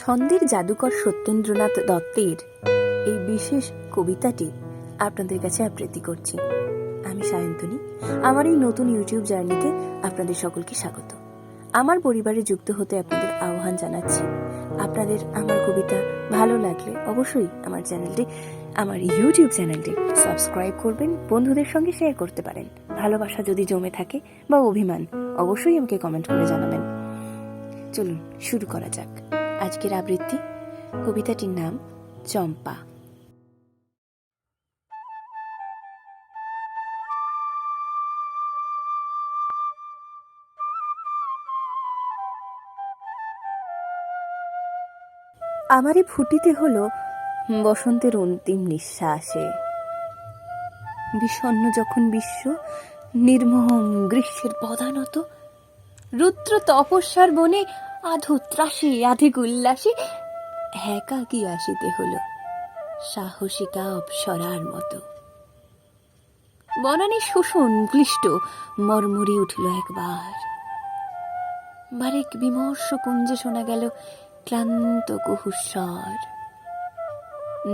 ছন্দের জাদুকর সত্যেন্দ্রনাথ দত্তের এই বিশেষ কবিতাটি আপনাদের কাছে আবৃত্তি করছি। আমি সায়ন্তনী। আমার এই নতুন ইউটিউব জার্নিতে আপনাদের সকলকে স্বাগত। আমার পরিবারে যুক্ত হতে আপনাদের আহ্বান জানাচ্ছি। আপনাদের আমার কবিতা ভালো লাগলে অবশ্যই আমার ইউটিউব চ্যানেলটি সাবস্ক্রাইব করবেন, বন্ধুদের সঙ্গে শেয়ার করতে পারেন। ভালোবাসা যদি জমে থাকে বা অভিমান, অবশ্যই আমাকে কমেন্ট করে জানাবেন। চলুন শুরু করা যাক আজকের আবৃত্তি। কবিতাটির নাম চম্পা। আমারে ফুটিতে হলো বসন্তের অন্তিম নিঃশ্বাসে। বিষণ্ণ যখন বিশ্ব, নির্মম গ্রীষ্মের পদানত, রুদ্র তপস্যার বনে আধো ত্রাসে আধেক উল্লাসে একাকী আসিতে হলো সাহসিকা অপ্সরার মতো। বনানী শোষণ ক্লিষ্ট মর্মরে উঠল একবার, বারেক বিমর্ষ কুঞ্জে শোনা গেল ক্লান্ত কুহুস্বর।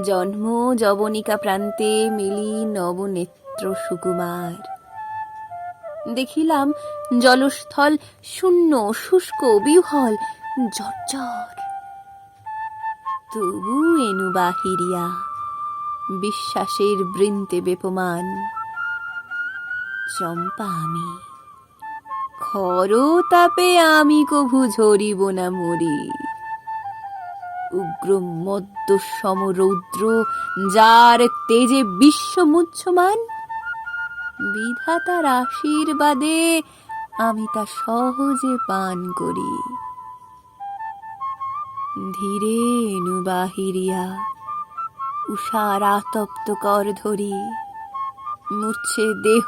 জন্ম যবনিকা প্রান্তে মিলি নবনেত্র সুকুমার। দেখিলাম জলস্থল শূন্য শুষ্ক বিহ্বল জর্জর। তবু এনু বাহিরিয়া বিশ্বাসের বৃন্তে বেপমান। চম্পা আমি, খর তাপে আমি কভু ঝরিব না মরি। উগ্র মদ্য সমরৌদ্র যার তেজে বিশ্ব মুহ্যমান, বিধাতার আশীর্বাদে আমি তা সহজে পান করি। ধীরে এনু বাহিরিয়া উষার আতপ্ত কর ধরি। মুছে দেহ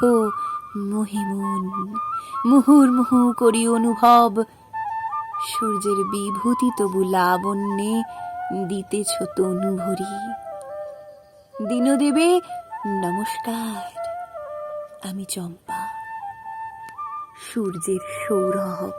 মহিমন, মুহুর্মুহু করি অনুভব। সূর্যের বিভূতি তবু লাবণ্যে দিতেছ তনু ভরি। দীনদেবে নমস্কার, আমি চম্পা, সূর্যের সৌরভ।